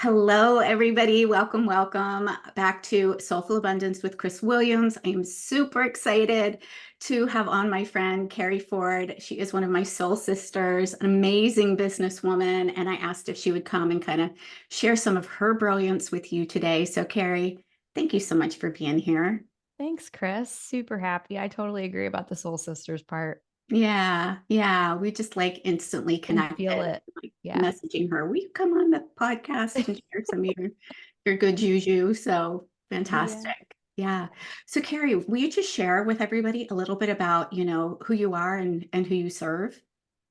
Hello, everybody. Welcome, welcome back to Soulful Abundance with Chris Williams. I am super excited to have on my friend, Keri Ford. She is one of my soul sisters, an amazing businesswoman. And I asked if she would come and kind of share some of her brilliance with you today. So, Keri, thank you so much for being here. Thanks, Chris. Super happy. I totally agree about the Soul Sisters part. Yeah. We just like instantly Can feel connected. it. Like Yeah. messaging her, will you come on the podcast and share some of your good juju? So Yeah. fantastic. Yeah. So Keri, will you just share with everybody a little bit about, who you are and who you serve?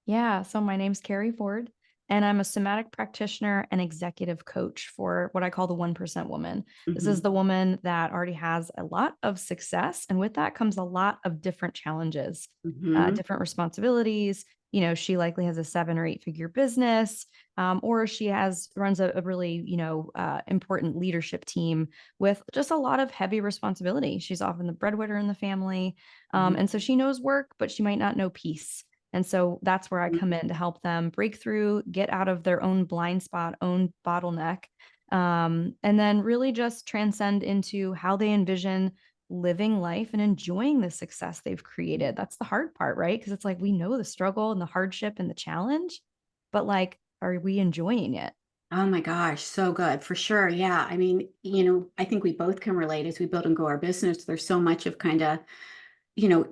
Yeah. So my name's Keri Ford, and I'm a somatic practitioner and executive coach for what I call the 1% woman. This Hmm. is the woman that already has a lot of success. And with that comes a lot of different challenges, Hmm. different responsibilities. She likely has a 7 or 8 figure business, or she runs a really, important leadership team with just a lot of heavy responsibility. She's often the breadwinner in the family. And so she knows work, but she might not know peace. And so that's where I come in to help them break through, get out of their own blind spot, own bottleneck, and then really just transcend into how they envision living life and enjoying the success they've created. That's the hard part, right? Because it's like we know the struggle and the hardship and the challenge, but like, are we enjoying it? Oh my gosh, so good for sure. Yeah. I mean, I think we both can relate as we build and grow our business. There's so much of kind of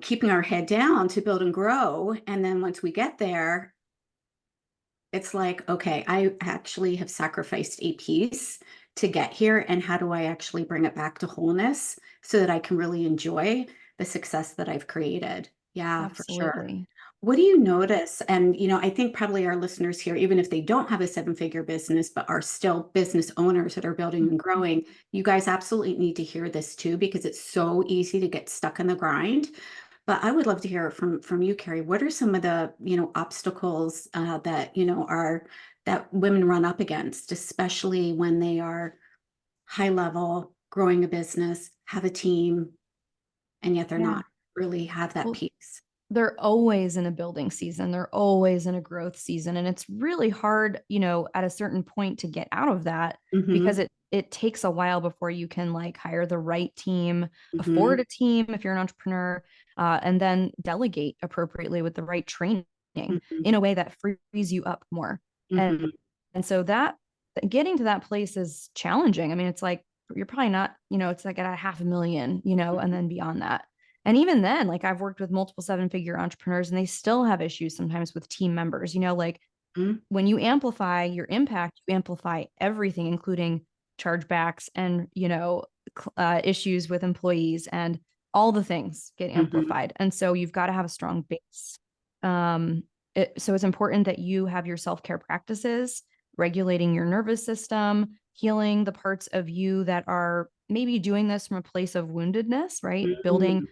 keeping our head down to build and grow. And then once we get there, it's like, okay, I actually have sacrificed a piece to get here. And how do I actually bring it back to wholeness so that I can really enjoy the success that I've created? Yeah, for sure. Absolutely. What do you notice? And, I think probably our listeners here, even if they don't have a seven-figure business, but are still business owners that are building and growing, you guys absolutely need to hear this too, because it's so easy to get stuck in the grind. But I would love to hear from you, Keri. What are some of the obstacles that are that women run up against, especially when they are high level, growing a business, have a team, and yet they're Yeah. not really have that Well, piece. they're always in a building season. They're always in a growth season. And it's really hard, at a certain point to get out of that because Mm-hmm. it takes a while before you can like hire the right team, Mm-hmm. afford a team if you're an entrepreneur, and then delegate appropriately with the right training Mm-hmm. in a way that frees you up more. And Mm-hmm. and so that getting to that place is challenging. I mean, it's like you're probably not, it's like at a 500,000, and then beyond that. And even then, like I've worked with multiple 7 figure entrepreneurs and they still have issues sometimes with team members. Like Mm-hmm. when you amplify your impact, you amplify everything, including chargebacks and, issues with employees and all the things get Mm-hmm. amplified. And so you've got to have a strong base. Um, so it's important that you have your self care practices, regulating your nervous system, healing the parts of you that are maybe doing this from a place of woundedness, right? Building, Mm-hmm.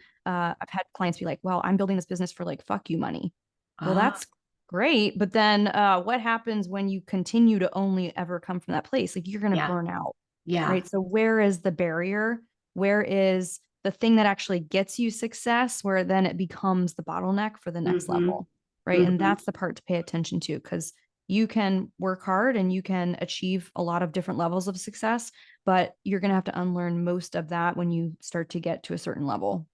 I've had clients be like, well, I'm building this business for like, fuck you money. Well, Ah, that's great. But then what happens when you continue to only ever come from that place? Like you're going to yeah, burn out, yeah. right? So where is the barrier? Where is the thing that actually gets you success where then it becomes the bottleneck for the next Mm-hmm. level, right? And Mm-hmm. that's the part to pay attention to because you can work hard and you can achieve a lot of different levels of success, but you're going to have to unlearn most of that when you start to get to a certain level.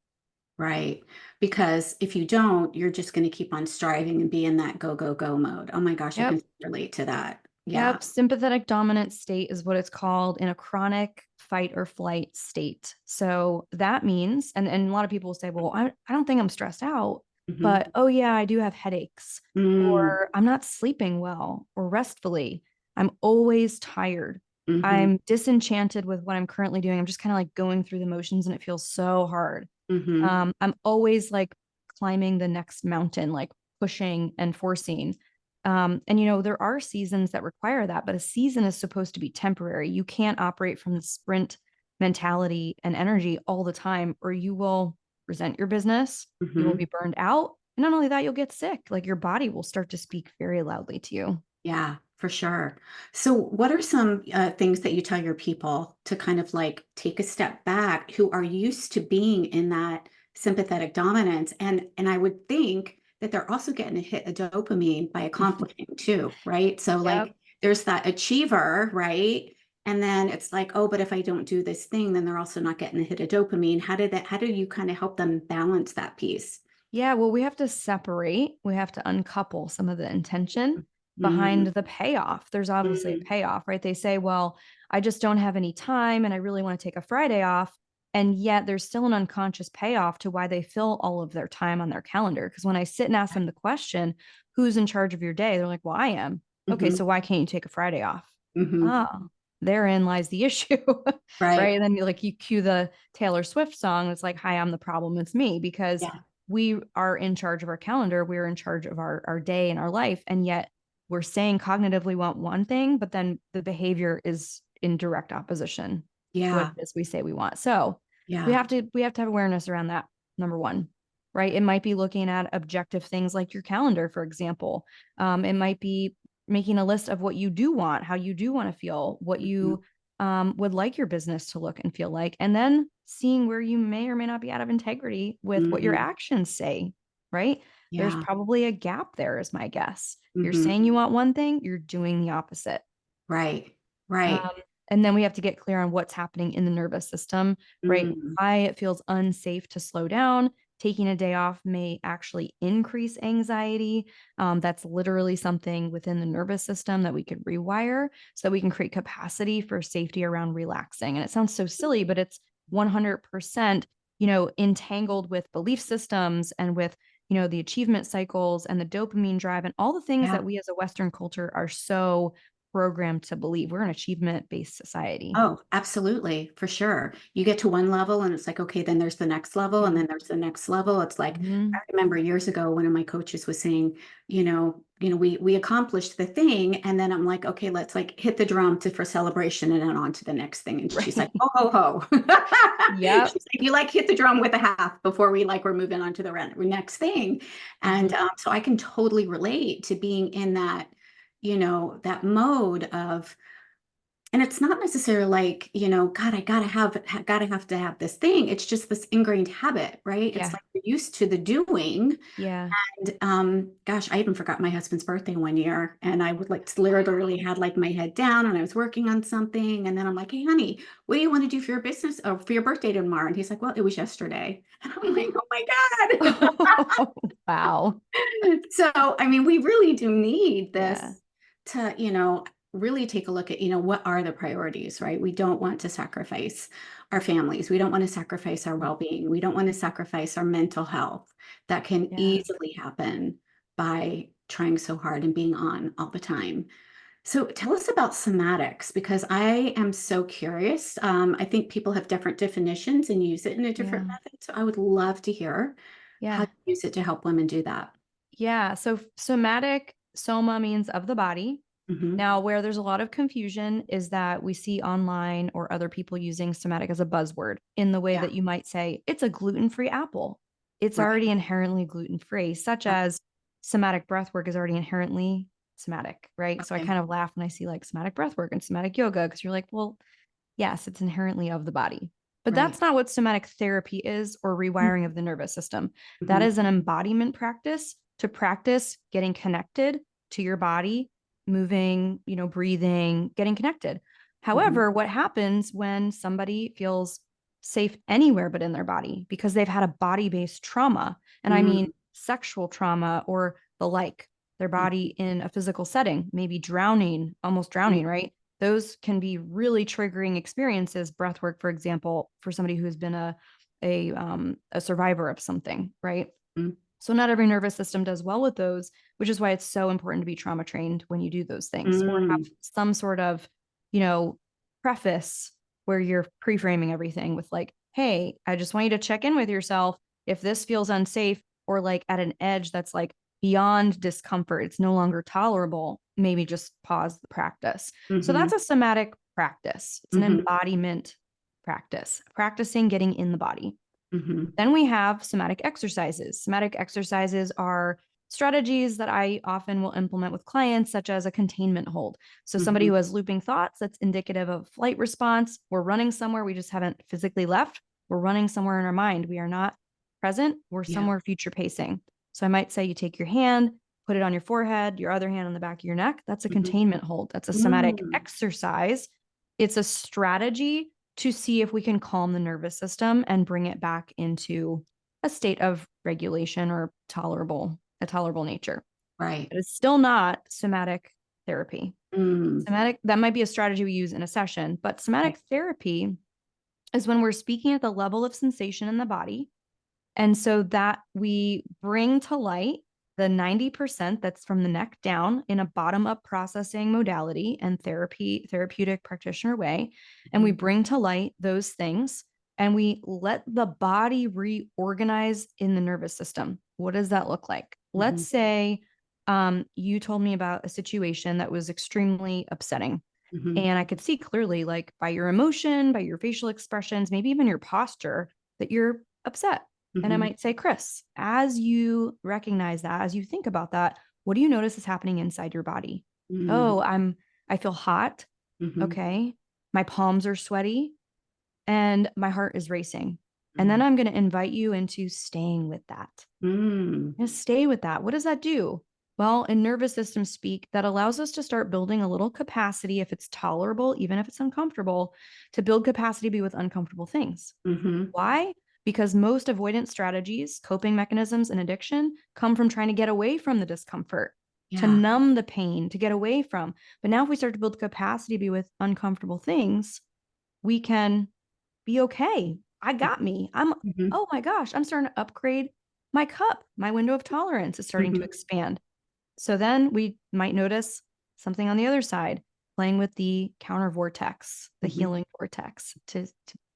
Right. Because if you don't, you're just going to keep on striving and be in that go, go, go mode. Oh my gosh, I Yep. can relate to that. Yeah. Yep, sympathetic dominant state is what it's called in a chronic fight or flight state. So that means, and a lot of people will say, well, I don't think I'm stressed out, Mm-hmm. but oh yeah, I do have headaches, Mm. or I'm not sleeping well or restfully. I'm always tired. Mm-hmm. I'm disenchanted with what I'm currently doing. I'm just kind of like going through the motions and it feels so hard. Mm-hmm. I'm always like climbing the next mountain, like pushing and forcing. And there are seasons that require that, but a season is supposed to be temporary. You can't operate from the sprint mentality and energy all the time, or you will resent your business. You will Mm-hmm. be burned out. And not only that, you'll get sick. Like your body will start to speak very loudly to you. Yeah, for sure. So, what are some things that you tell your people to kind of like take a step back who are used to being in that sympathetic dominance? And I would think that they're also getting a hit of dopamine by accomplishing too, right? So, Yep. like, there's that achiever, right? And then it's like, oh, but if I don't do this thing, then they're also not getting the hit of dopamine. How do you kind of help them balance that piece? Yeah, well, we have to separate, we have to uncouple some of the intention behind Mm, the payoff. There's obviously a mm, payoff, right? They say, well, I just don't have any time and I really want to take a Friday off. And yet there's still an unconscious payoff to why they fill all of their time on their calendar. Because when I sit and ask them the question, who's in charge of your day? They're like, well, I am. Okay, mhm, so why can't you take a Friday off? mhm. Oh, therein lies the issue, right? Right. And then you cue the Taylor Swift song. It's like, hi, I'm the problem. It's me, because Yeah. we are in charge of our calendar. We're in charge of our day and our life. And yet we're saying cognitively we want one thing, but then the behavior is in direct opposition to what Yeah. it is we say we want. So Yeah. we have to have awareness around that. Number one, right? It might be looking at objective things like your calendar, for example. It might be making a list of what you do want, how you do want to feel, what Mhm, you would like your business to look and feel like, and then seeing where you may or may not be out of integrity with what your mhm. actions say, right? There's Yeah. probably a gap there, is my guess. You're Mhm. saying you want one thing, you're doing the opposite. Right. Um, Right. and then we have to get clear on what's happening in the nervous system, right? Mm. Why it feels unsafe to slow down. Taking a day off may actually increase anxiety. That's literally something within the nervous system that we could rewire so that we can create capacity for safety around relaxing. And it sounds so silly, but it's 100%, entangled with belief systems and with, the achievement cycles and the dopamine drive and all the things Yeah. that we as a Western culture are so programmed to believe. We're an achievement-based society. Oh, absolutely, for sure. You get to one level and it's like, okay, then there's the next level and Yeah. then there's the next level. It's like, I Mhm. remember years ago, one of my coaches was saying, we accomplished the thing. And then I'm like, okay, let's like hit the drum for celebration and then on to the next thing. And she's like, Right. ho, ho, ho. Yep. She's like, you like hit the drum with a half before we're moving on to the next thing. And Mhm. so I can totally relate to being in that, that mode of, and it's not necessarily like, God, I gotta have to have this thing. It's just this ingrained habit, right? It's Yeah. like you're used to the doing. Yeah. And gosh, I even forgot my husband's birthday one year. And I would like literally had like my head down and I was working on something. And then I'm like, hey, honey, what do you want to do for your business or for your birthday tomorrow? And he's like, well, it was yesterday. And I'm like, oh my God. Wow. So, I mean, we really do need Yeah. this to, really take a look at, what are the priorities, right? We don't want to sacrifice our families. We don't want to sacrifice our well-being. We don't want to sacrifice our mental health. That can Yeah. easily happen by trying so hard and being on all the time. So tell us about somatics because I am so curious. I think people have different definitions and use it in a different Yeah. method. So I would love to hear how Yeah. you use it to help women do that. Yeah. So somatic, soma means of the body. Hmm. Now, where there's a lot of confusion is that we see online or other people using somatic as a buzzword in the way Yeah, that you might say it's a gluten-free apple. It's right. already inherently gluten-free, such Uh, as somatic breath work is already inherently somatic, right? So I Okay. kind of laugh when I see like somatic breath work and somatic yoga because you're like, well, yes, it's inherently of the body. But Right. that's not what somatic therapy is or rewiring of the nervous system. That Mm-hmm. is an embodiment practice to practice getting connected to your body, moving, breathing, getting connected. Hmm. However, what happens when somebody feels safe anywhere but in their body because they've had a body based trauma? And I mean, Mm-hmm. sexual trauma or the like, their body in a physical setting, maybe drowning, almost drowning, right? Those can be really triggering experiences. Breath work, for example, for somebody who's been a survivor of something, right? So not every nervous system does well with those, which is why it's so important to be trauma trained when you do those things, or have Mm-hmm. some sort of, you know, preface where you're pre-framing everything with like, hey, I just want you to check in with yourself. If this feels unsafe or like at an edge that's like beyond discomfort, it's no longer tolerable, maybe just pause the practice. So Mm-hmm. that's a somatic practice. It's an Mm-hmm. embodiment practice, practicing getting in the body. Mm-hmm. Then we have somatic exercises. Somatic exercises are strategies that I often will implement with clients, such as a containment hold. So, somebody Mm-hmm. who has looping thoughts, that's indicative of flight response. We're running somewhere, we just haven't physically left. We're running somewhere in our mind. We are not present, we're Yeah. somewhere future pacing. So, I might say you take your hand, put it on your forehead, your other hand on the back of your neck. That's a Mm-hmm. containment hold. That's a somatic Mm-hmm. exercise It's a strategy to see if we can calm the nervous system and bring it back into a state of regulation or a tolerable nature. Right. It is still not somatic therapy. Mm. Somatic, that might be a strategy we use in a session, but Right. somatic therapy is when we're speaking at the level of sensation in the body. And so that we bring to light the 90% that's from the neck down in a bottom up processing modality and therapeutic practitioner way. And we bring to light those things and we let the body reorganize in the nervous system. What does that look like? Mm-hmm. Let's say you told me about a situation that was extremely upsetting. Mm-hmm. And I could see clearly, like by your emotion, by your facial expressions, maybe even your posture, that you're upset. And I Mm-hmm. might say, Chris, as you recognize that, as you think about that, what do you notice is happening inside your body? Mm-hmm. Oh, I feel hot. Mm-hmm. Okay. My palms are sweaty and my heart is racing. And then Mm-hmm. I'm going to invite you into staying with that. Mm-hmm. Just stay with that. What does that do? Well, in nervous system speak, that allows us to start building a little capacity, if it's tolerable, even if it's uncomfortable, to build capacity to be with uncomfortable things. Mm-hmm. Why? Because most avoidance strategies, coping mechanisms, and addiction come from trying to get away from the discomfort, to Yeah. numb the pain, to get away from. But now, if we start to build capacity to be with uncomfortable things, we can be okay. I got me. Mm-hmm. Oh my gosh, I'm starting to upgrade my cup. My window of tolerance is starting to Mm-hmm. expand. So then we might notice something on the other side, playing with the counter vortex, the Mm-hmm. healing vortex, to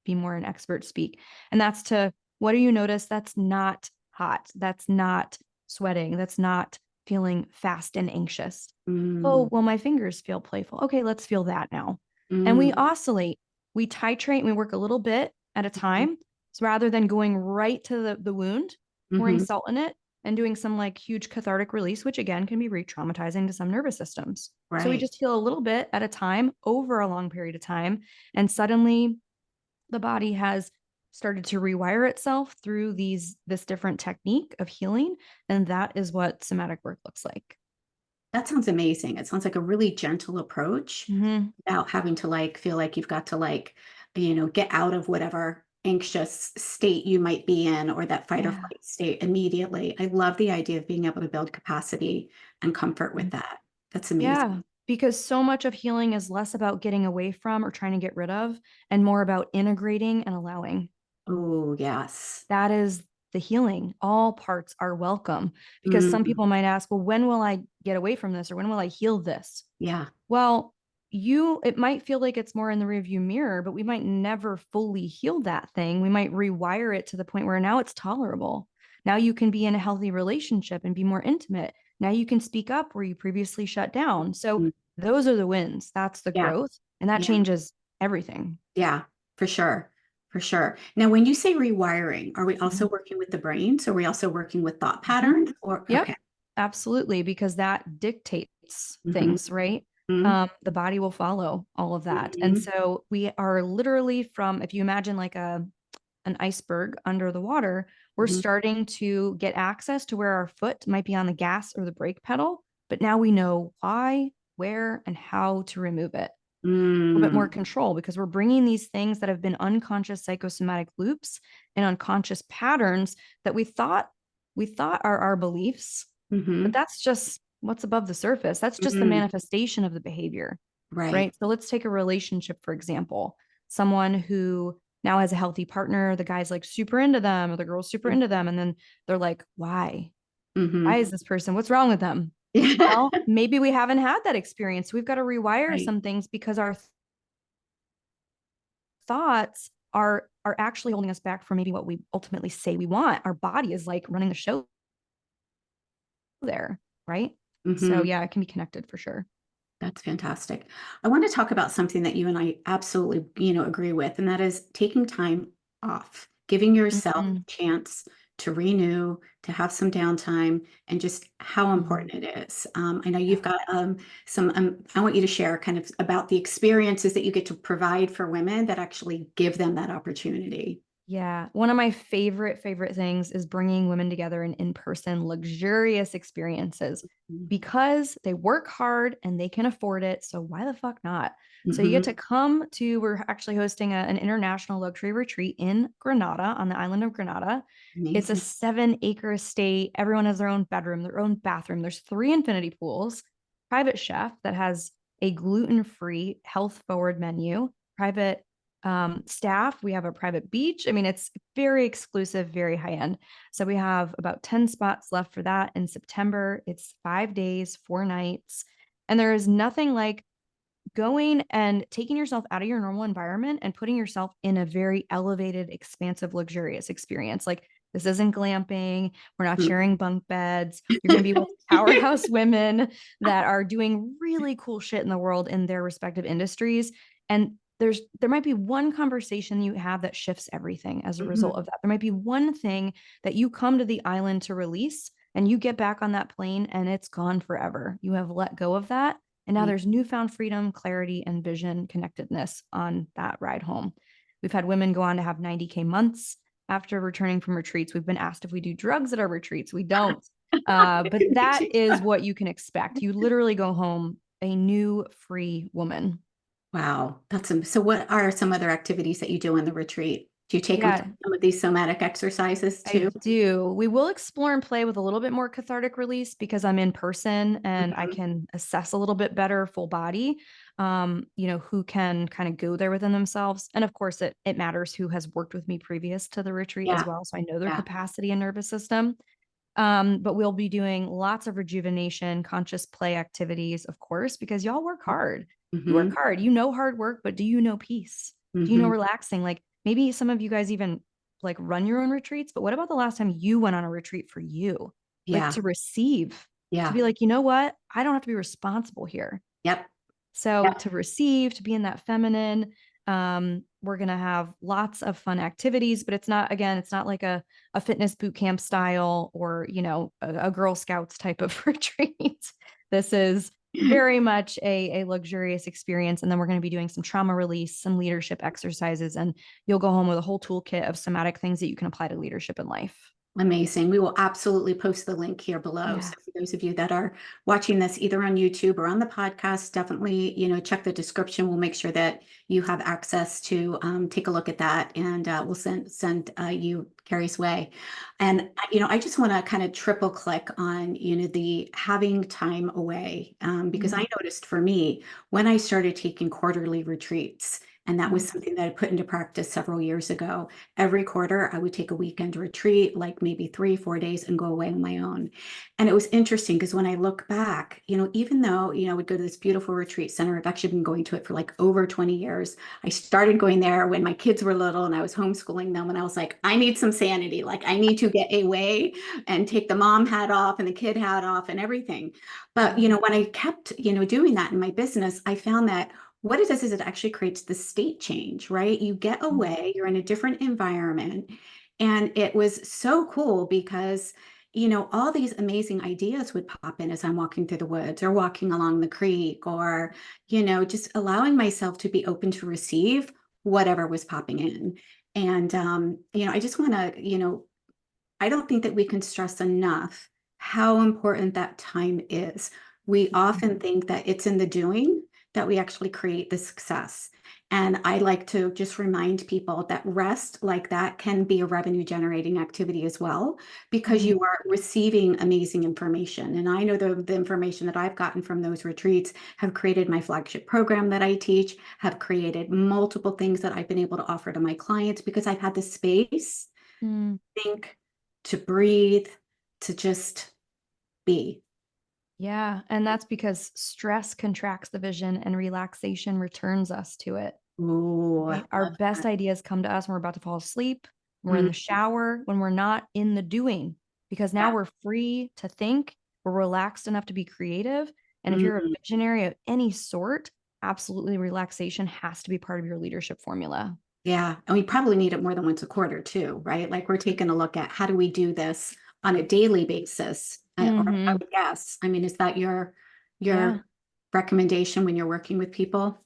be more an expert speak. And that's to, what do you notice that's not hot? That's not sweating. That's not feeling fast and anxious. Oh, well, my fingers feel playful. Okay, let's feel that now. And we Mm-hmm. oscillate, we titrate, and we work a little bit at a time. So rather than going right to the wound, pouring Mm-hmm. salt in it, and doing some like huge cathartic release, which again can be re-traumatizing to some nervous systems. So we Right. just heal a little bit at a time over a long period of time. And suddenly the body has started to rewire itself through this different technique of healing. And that is what somatic work looks like. That sounds amazing. It sounds like a really gentle approach Mm-hmm. without having to like feel like you've got to like, get out of whatever anxious state you might be in or that fight or Yeah. flight state immediately. I love the idea of being able to build capacity and comfort with that. That's amazing. Yeah, because so much of healing is less about getting away from or trying to get rid of, and more about integrating and allowing. Oh, yes. That is the healing. All parts are welcome, because some Mm, people might ask, well, when will I get away from this, or when will I heal this? yeah. Well, it might feel like it's more in the rearview mirror, but we might never fully heal that thing. We might rewire it to the point where now it's tolerable. Now you can be in a healthy relationship and be more intimate. Now you can speak up where you previously shut down. So Mm, those are the wins. That's the yeah. growth. And that Yeah. changes everything. Yeah. For sure. For sure. Now, when you say rewiring, are we also Mhm. working with the brain? So are we also working with thought Mhm. patterns or Yep, okay. absolutely, because that dictates Mm-hmm. things, right? Mm-hmm. The body will follow all of that. And Mm-hmm. so we are literally from, if you imagine like an iceberg under the water, we're Mm-hmm. starting to get access to where our foot might be on the gas or the brake pedal, but now we know why, where, and how to remove it. A bit more Mm, control, because we're bringing these things that have been unconscious psychosomatic loops and unconscious patterns that we thought are our beliefs, but mhm, that's just what's above the surface. That's just the mm, manifestation of the behavior, right. right? So let's take a relationship, for example. Someone who now has a healthy partner, the guy's like super into them or the girl's super into them. And then they're like, why? Why Mhm. is this person? What's wrong with them? Well, maybe we haven't had that experience. We've got to rewire Right. some things because our thoughts are actually holding us back from maybe what we ultimately say we want. Our body is like running the show there, right? So Mhm. yeah, it can be connected for sure. That's fantastic. I want to talk about something that you and I absolutely, agree with, and that is taking time off, giving yourself Mm-hmm. a chance to renew, to have some downtime, and just how Mm-hmm. important it is. I know you've Yeah. got some. I want you to share kind of about the experiences that you get to provide for women that actually give them that opportunity. Yeah. One of my favorite things is bringing women together in in-person luxurious experiences Mhm. because they work hard and they can afford it. So why the fuck not? So you get to Mhm. come to, we're actually hosting an international luxury retreat in Granada on the island of Granada. It's a Amazing. 7-acre estate. Everyone has their own bedroom, their own bathroom. There's 3 infinity pools, private chef that has a gluten-free, health-forward menu, private staff. We have a private beach. I mean, it's very exclusive, very high end. So we have about 10 spots left for that in September. It's 5 days, 4 nights. And there is nothing like going and taking yourself out of your normal environment and putting yourself in a very elevated, expansive, luxurious experience. Like, this isn't glamping. We're not sharing bunk beds. You're going to be with powerhouse women that are doing really cool shit in the world in their respective industries. And there might be one conversation you have that shifts everything as a result Mhm. of that. There might be one thing that you come to the island to release and you get back on that plane and it's gone forever. You have let go of that and now Yeah. there's newfound freedom, clarity, and vision connectedness on that ride home. We've had women go on to have 90K months after returning from retreats. We've been asked if we do drugs at our retreats. We don't. But that is what you can expect. You literally go home a new free woman. Wow, so what are some other activities that you do on the retreat? Do you take them Yeah, through some of these somatic exercises I too? do. We will explore and play with a little bit more cathartic release because I'm in person and I Mhm. can assess a little bit better full body, who can kind of go there within themselves. And of course, it matters who has worked with me previous to the retreat as Yeah, well. So I know their yeah. capacity and nervous system. But we'll be doing lots of rejuvenation, conscious play activities, of course, because y'all work hard. You work Mhm. hard. You know hard work, but do you know peace? Do you know Mhm. relaxing? Like maybe some of you guys even like run your own retreats, but what about the last time you went on a retreat for you? Like Yeah, to receive, to yeah. be like, you know what? I don't have to be responsible here. Yep. So Yep. to receive, to be in that feminine, we're gonna have lots of fun activities, but it's not like a fitness boot camp style or a Girl Scouts type of retreat. This is very much a luxurious experience. And then we're going to be doing some trauma release, some leadership exercises, and you'll go home with a whole toolkit of somatic things that you can apply to leadership in life. Amazing. We will absolutely post the link here below. Yeah. So for those of you that are watching this either on YouTube or on the podcast, definitely, check the description. We'll make sure that you have access to take a look at that, and we'll send you Keri's way. And I just want to kind of triple click on the having time away, because Mm-hmm. I noticed for me when I started taking quarterly retreats, and that was something that I put into practice several years ago. Every quarter, I would take a weekend retreat, like maybe 3, 4 days, and go away on my own. And it was interesting because when I look back, even though, I would go to this beautiful retreat center, I've actually been going to it for like over 20 years. I started going there when my kids were little and I was homeschooling them. And I was like, I need some sanity. Like, I need to get away and take the mom hat off and the kid hat off and everything. But, Mm-hmm. when I kept, doing that in my business, I found that what it does is it actually creates the state change, right? You get away, you're in a different environment. And it was so cool because, all these amazing ideas would pop in as I'm walking through the woods or walking along the creek or, just allowing myself to be open to receive whatever was popping in. And, I just want to, I don't think that we can stress enough how important that time is. We often think that it's in the doing that we actually create the success. And I like to just remind people that rest like that can be a revenue generating activity as well, because Mm-hmm. you are receiving amazing information. And I know the information that I've gotten from those retreats have created my flagship program that I teach, have created multiple things that I've been able to offer to my clients because I've had the space Mm-hmm. think, to breathe, to just be. Yeah. And that's because stress contracts the vision and relaxation returns us to it. Ooh, I Right? Our love best that. ideas come to us when we're about to fall asleep, when we're in Mm, the shower, when we're not in the doing, because now yeah. we're free to think, we're relaxed enough to be creative. And if you're a Mm, visionary of any sort, absolutely relaxation has to be part of your leadership formula. yeah. And we probably need it more than once a quarter too, right? Like we're taking a look at how do we do this on a daily basis? Or I Hmm. would guess. I mean, is that your Yeah. recommendation when you're working with people?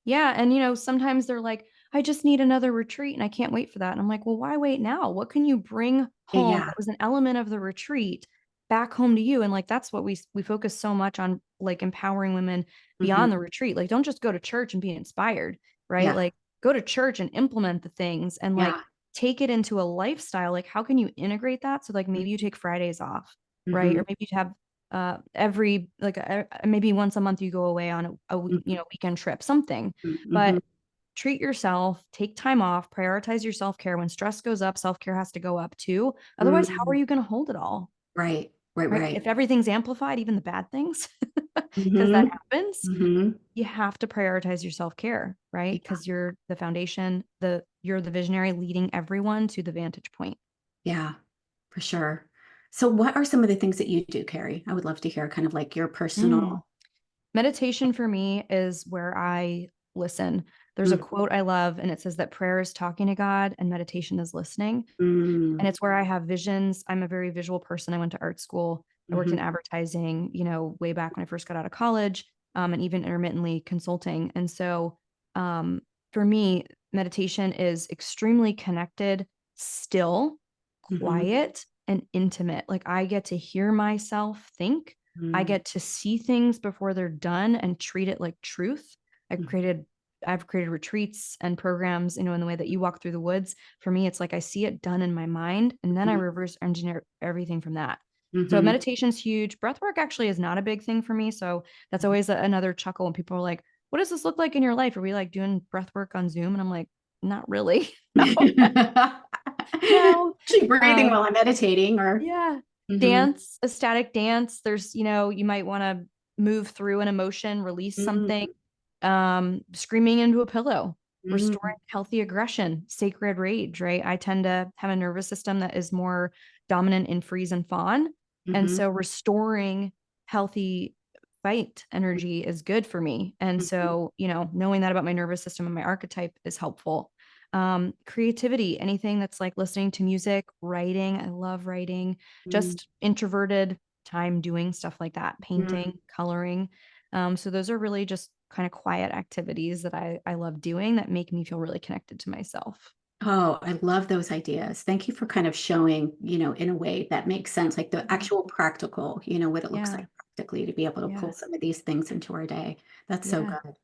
Yeah. And, sometimes they're like, I just need another retreat and I can't wait for that. And I'm like, well, why wait now? What can you bring home Yeah. that was an element of the retreat back home to you? And like, that's what we focus so much on, like empowering women Hmm. beyond the retreat. Like, don't just go to church and be inspired, right? Yeah. Like, go to church and implement the things and like Yeah. take it into a lifestyle. Like, how can you integrate that? So like maybe you take Fridays off, right? Hmm. Or maybe you have every like maybe once a month you go away on Hmm. weekend trip, something. Hmm. But treat yourself, take time off, prioritize your self-care. When stress goes up, self-care has to go up too. Otherwise, how are Hmm. you going to hold it all? Right. Right. Right? Right. If everything's amplified, even the bad things, because that Hmm. happens, Hmm. you have to prioritize your self-care, right? Yeah. Because you're the foundation, you're the visionary leading everyone to the vantage point. Yeah. For sure. So, what are some of the things that you do, Carrie? I would love to hear kind of like your Mm. personal. Meditation for me is where I listen. There's a Mm, quote I love, and it says that prayer is talking to God and meditation is listening. And mm, it's where I have visions. I'm a very visual person. I went to art school. I worked in mhm, advertising, way back when I first got out of college, and even intermittently consulting. And so, um, for me, meditation is extremely connected, still, mhm, quiet, and intimate. Like I get to hear myself think. I mm, get to see things before they're done and treat it like truth. I've mhm, created I've created retreats and programs, in the way that you walk through the woods. For me, it's like I see it done in my mind and then I mhm, reverse engineer everything from that. So mhm. meditation's huge. Breath work actually is not a big thing for me. So that's always another chuckle when people are like, what does this look like in your life? Are we like doing breath work on Zoom? And I'm like, not really. No, no. Actually breathing while Um, I'm meditating or yeah. mhm, Dance, a static dance. There's, you might want to move through an emotion, release something, mm, screaming into a pillow, restoring mm, healthy aggression, sacred rage, right? I tend to have a nervous system that is more dominant in freeze and fawn. And mhm, so restoring healthy fight energy is good for me. And mhm, so, knowing that about my nervous system and my archetype is helpful. Creativity, anything that's like listening to music, writing. I love writing, mm, just introverted time doing stuff like that, mm. painting, coloring. So those are really just kind of quiet activities that I love doing that make me feel really connected to myself. Oh, I love those ideas. Thank you for kind of showing, in a way that makes sense, like the Yeah. actual practical, what it looks like Yeah. practically to be able to pull Yeah. some of these things into our day. That's so Yeah. good.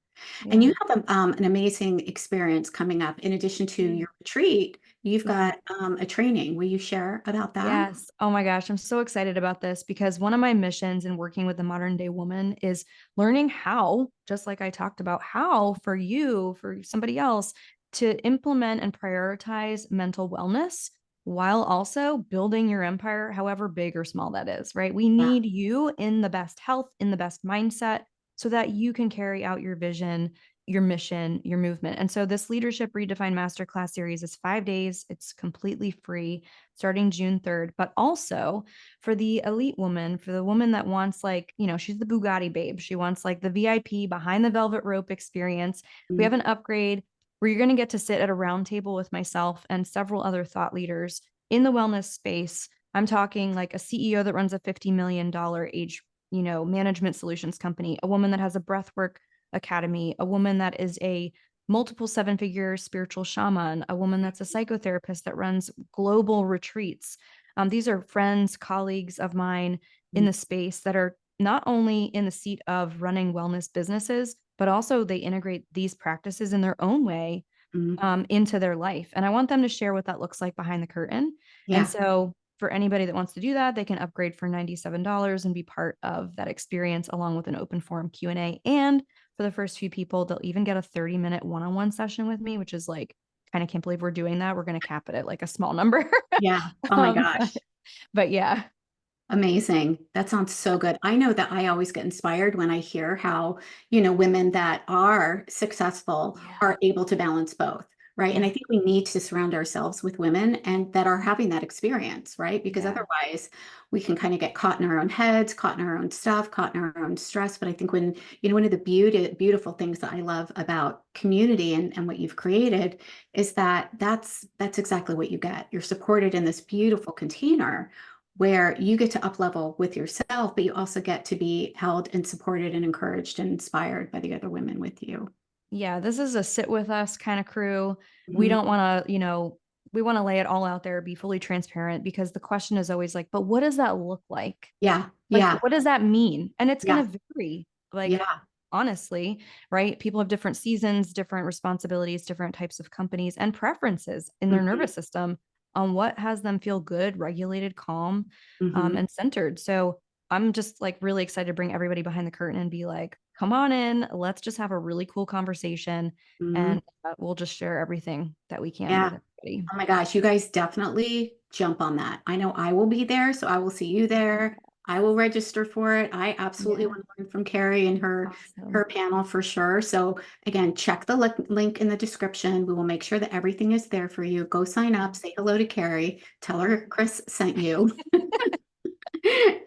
And Yeah. you have an amazing experience coming up. In addition to Yeah. your retreat, you've Yeah. got a training. Will you share about that? Yes. Oh my gosh. I'm so excited about this because one of my missions in working with the modern day woman is learning how, just like I talked about, how for you, for somebody else to implement and prioritize mental wellness while also building your empire, however big or small that is, right? We Yeah. need you in the best health, in the best mindset so that you can carry out your vision, your mission, your movement. And so this Leadership Redefined Masterclass series is 5 days. It's completely free starting June 3rd, but also for the elite woman, for the woman that wants like, she's the Bugatti babe. She wants like the VIP behind the velvet rope experience. We Mm, have an upgrade where you're going to get to sit at a round table with myself and several other thought leaders in the wellness space. I'm talking like a CEO that runs a $50 million age, management solutions company, a woman that has a breathwork academy, a woman that is a multiple seven-figure spiritual shaman, a woman that's a psychotherapist that runs global retreats. These are friends, colleagues of mine in mm, the space that are not only in the seat of running wellness businesses, but also they integrate these practices in their own way mm. into their life. And I want them to share what that looks like behind the curtain. And Yeah. so for anybody that wants to do that, they can upgrade for $97 and be part of that experience along with an open forum Q&A. And for the first few people, they'll even get a 30-minute one-on-one session with me, which is like, kind of can't believe we're doing that. We're going to cap it at like a small number. Yeah. Oh my um, gosh. but, but yeah, Amazing. That sounds so good. I know that I always get inspired when I hear how, women that are successful yeah, are able to balance both, right? And I yeah, think we need to surround ourselves with women and that are having that experience, right? Because yeah, otherwise we can kind of get caught in our own heads, caught in our own stuff, caught in our own stress. But I think one of the beautiful things that I love about community and what you've created is that that's exactly what you get. You're supported in this beautiful container where you get to up level with yourself, but you also get to be held and supported and encouraged and inspired by the other women with you. Yeah, this is a sit with us kind of crew. We Mhm. don't want to, we want to lay it all out there, be fully transparent, because the question is always like, but what does that look like? Yeah, Like, yeah, what does that mean? And it's yeah, going to vary, like, yeah. honestly, right? People have different seasons, different responsibilities, different types of companies, and preferences in their Mhm, nervous system on what has them feel good, regulated, calm, mhm, and centered. So I'm just like really excited to bring everybody behind the curtain and be like, come on in, let's just have a really cool conversation, mhm. and we'll just share everything that we can Yeah. with everybody. Oh my gosh, you guys definitely jump on that. I know I will be there, so I will see you there. I will register for it. I absolutely Yeah, want to learn from Keri and her awesome. panel for sure. So again, check the link in the description. We will make sure that everything is there for you. Go sign up, say hello to Keri, tell her Chris sent you.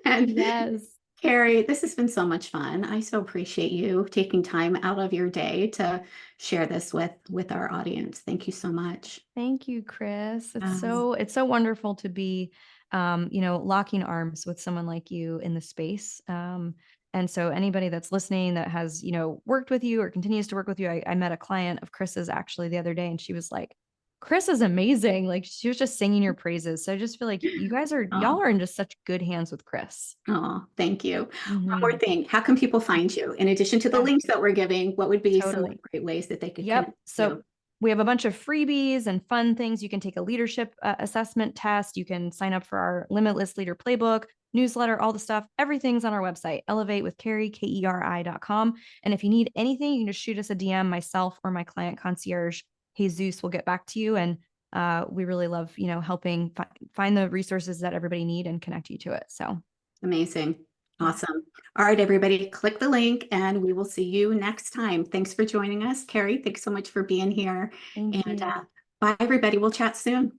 And Yes. Keri, this has been so much fun. I so appreciate you taking time out of your day to share this with our audience. Thank you so much. Thank you, Chris. Um, It's so wonderful to be, locking arms with someone like you in the space. And so anybody that's listening that has, worked with you or continues to work with you, I met a client of Chris's actually the other day, and she was like, Chris is amazing. Like, she was just singing your praises. So I just feel like y'all oh, are in just such good hands with Chris. oh, thank you. One more Hmm. thing. How can people find you? In addition to the Yeah, links that we're giving, what would be some totally. great ways that they could connect Yep. with So you? we have a bunch of freebies and fun things. You can take a leadership assessment test. You can sign up for our Limitless Leader Playbook, newsletter, all the stuff. Everything's on our website, elevatewithkeri, KERI.com. And if you need anything, you can just shoot us a DM, myself or my client concierge, Jesus, will get back to you. And we really love, helping find the resources that everybody need and connect you to it. So Amazing. yeah, Awesome. All right, everybody, click the link and we will see you next time. Thanks for joining us. Keri, thanks so much for being here. thank And you. bye, everybody. We'll chat soon.